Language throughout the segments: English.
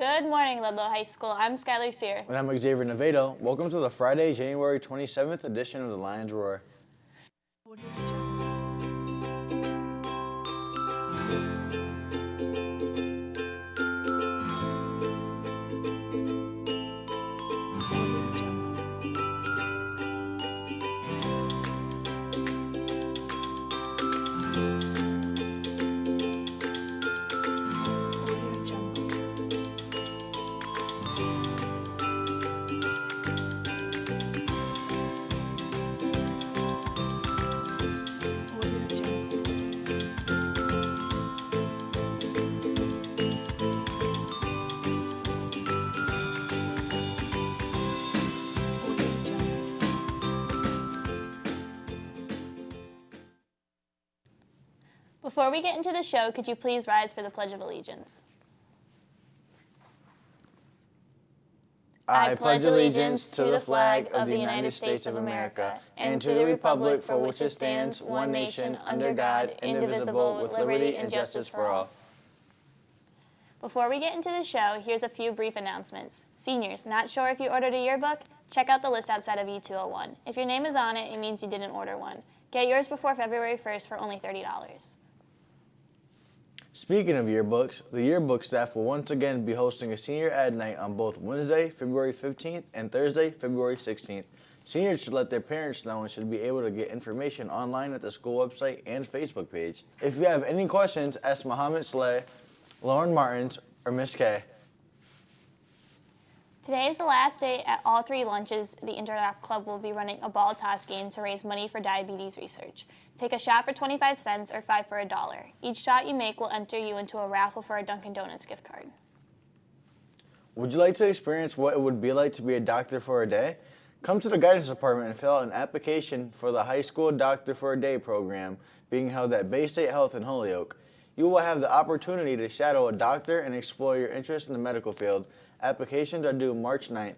Good morning, Ludlow High School. I'm Skylar Sear. And I'm Xavier Navedo. Welcome to the Friday, January 27th edition of the Lions Roar. Before we get into the show, could you please rise for the Pledge of Allegiance? I pledge allegiance to the flag of the United States of America and to the republic for which it stands, one nation, under God, indivisible, with liberty and justice for all. Before we get into the show, here's a few brief announcements. Seniors, not sure if you ordered a yearbook? Check out the list outside of E201. If your name is on it, it means you didn't order one. Get yours before February 1st for only $30. Speaking of yearbooks, the yearbook staff will once again be hosting a senior ad night on both Wednesday, February 15th and Thursday, February 16th. Seniors should let their parents know and should be able to get information online at the school website and Facebook page. If you have any questions, ask Mohammed Slay, Lauren Martins, or Miss Kay. Today is the last day at all three lunches. The Interact Club will be running a ball toss game to raise money for diabetes research. Take a shot for 25 cents or 5 for $1. Each shot you make will enter you into a raffle for a Dunkin' Donuts gift card. Would you like to experience what it would be like to be a doctor for a day? Come to the guidance department and fill out an application for the High School Doctor for a Day program being held at Bay State Health in Holyoke. You will have the opportunity to shadow a doctor and explore your interest in the medical field. Applications are due March 9th.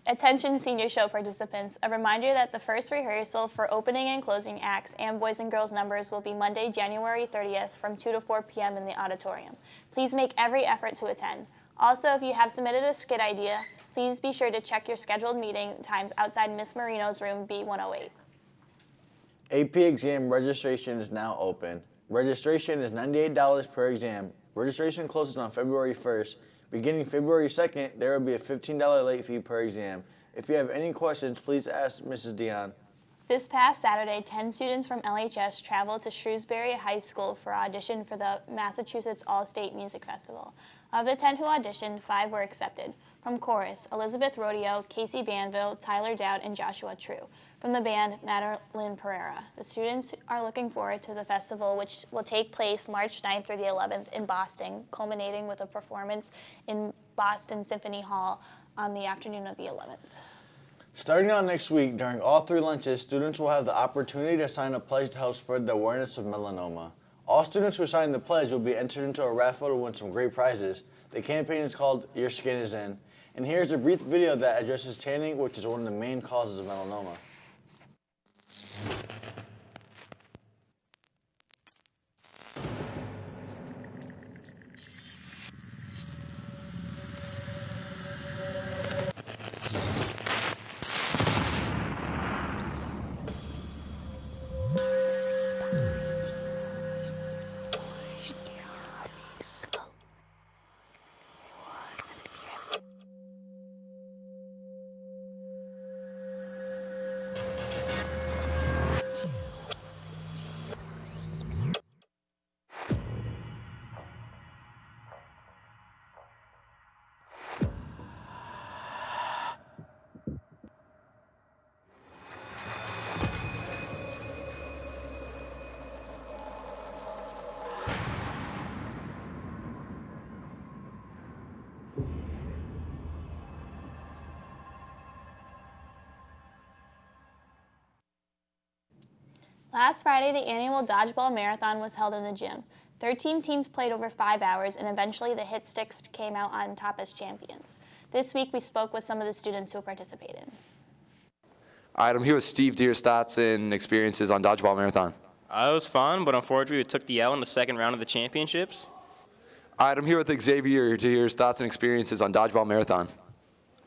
Attention senior show participants, a reminder that the first rehearsal for opening and closing acts and boys and girls numbers will be Monday, January 30th from 2 to 4 p.m. in the auditorium. Please make every effort to attend. Also, if you have submitted a skit idea, please be sure to check your scheduled meeting times outside Miss Marino's room B108. AP exam registration is now open. Registration is $98 per exam. Registration closes on February 1st. Beginning February 2nd, there will be a $15 late fee per exam. If you have any questions, please ask Mrs. Dion. This past Saturday, 10 students from LHS traveled to Shrewsbury High School for audition for the Massachusetts All-State Music Festival. Of the 10 who auditioned, 5 were accepted. From chorus, Elizabeth Rodeo, Casey Banville, Tyler Dowd, and Joshua True. From the band, Madeline Pereira. The students are looking forward to the festival, which will take place March 9th through the 11th in Boston, culminating with a performance in Boston Symphony Hall on the afternoon of the 11th. Starting out next week, during all 3 lunches, students will have the opportunity to sign a pledge to help spread the awareness of melanoma. All students who sign the pledge will be entered into a raffle to win some great prizes. The campaign is called Your Skin Is In. And here's a brief video that addresses tanning, which is one of the main causes of melanoma. Last Friday, the annual Dodgeball Marathon was held in the gym. 13 teams played over 5 hours, and eventually the Hit Sticks came out on top as champions. This week, we spoke with some of the students who participated. All right, I'm here with Steve Deer's thoughts and experiences on Dodgeball Marathon. It was fun, but unfortunately we took the L in the second round of the championships. All right, I'm here with Xavier to hear his thoughts and experiences on Dodgeball Marathon.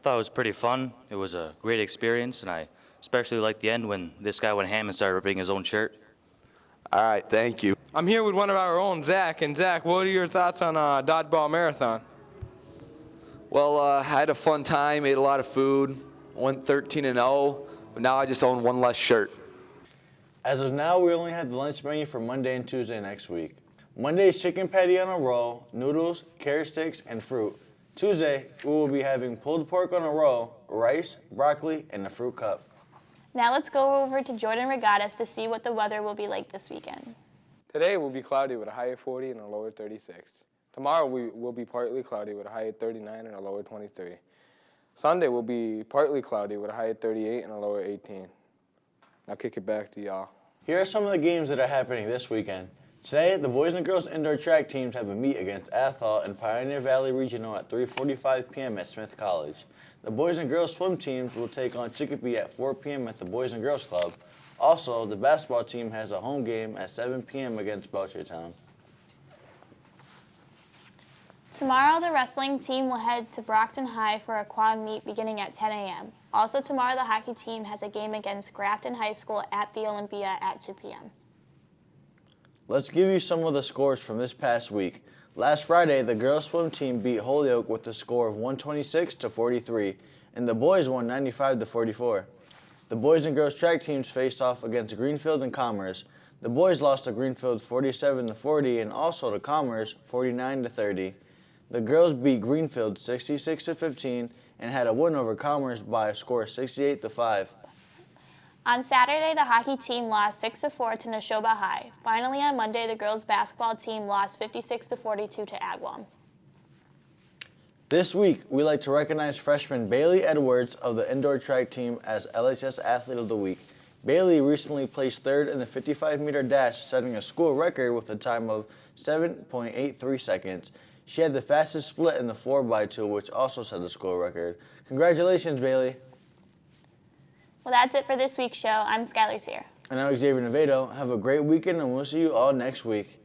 Thought it was pretty fun. It was a great experience, and I especially liked the end when this guy went ham and started ripping his own shirt. All right, thank you. I'm here with one of our own, Zach. And Zach, what are your thoughts on Dodgeball Marathon? Well, I had a fun time, ate a lot of food, went 13-0, but now I just own one less shirt. As of now, we only have the lunch menu for Monday and Tuesday next week. Monday is chicken patty on a roll, noodles, carrot sticks, and fruit. Tuesday, we will be having pulled pork on a roll, rice, broccoli, and a fruit cup. Now let's go over to Jordan Regattas to see what the weather will be like this weekend. Today will be cloudy with a high of 40 and a low of 36. Tomorrow we will be partly cloudy with a high of 39 and a low of 23. Sunday will be partly cloudy with a high of 38 and a low of 18. Now kick it back to y'all. Here are some of the games that are happening this weekend. Today, the boys and girls indoor track teams have a meet against Athol and Pioneer Valley Regional at 3:45 p.m. at Smith College. The boys and girls swim teams will take on Chicopee at 4 p.m. at the Boys and Girls Club. Also, the basketball team has a home game at 7 p.m. against Belchertown. Tomorrow, the wrestling team will head to Brockton High for a quad meet beginning at 10 a.m. Also tomorrow, the hockey team has a game against Grafton High School at the Olympia at 2 p.m. Let's give you some of the scores from this past week. Last Friday, the girls swim team beat Holyoke with a score of 126-43, and the boys won 95-44. The boys and girls track teams faced off against Greenfield and Commerce. The boys lost to Greenfield 47-40 and also to Commerce 49-30. The girls beat Greenfield 66-15 and had a win over Commerce by a score of 68-5. On Saturday, the hockey team lost 6-4 to Neshoba High. Finally, on Monday, the girls basketball team lost 56-42 to Agawam. This week, we like to recognize freshman Bailey Edwards of the indoor track team as LHS Athlete of the Week. Bailey recently placed third in the 55-meter dash, setting a school record with a time of 7.83 seconds. She had the fastest split in the 4x2, which also set the school record. Congratulations, Bailey. Well, that's it for this week's show. I'm Skylar Sear. And I'm Xavier Nevedo. Have a great weekend, and we'll see you all next week.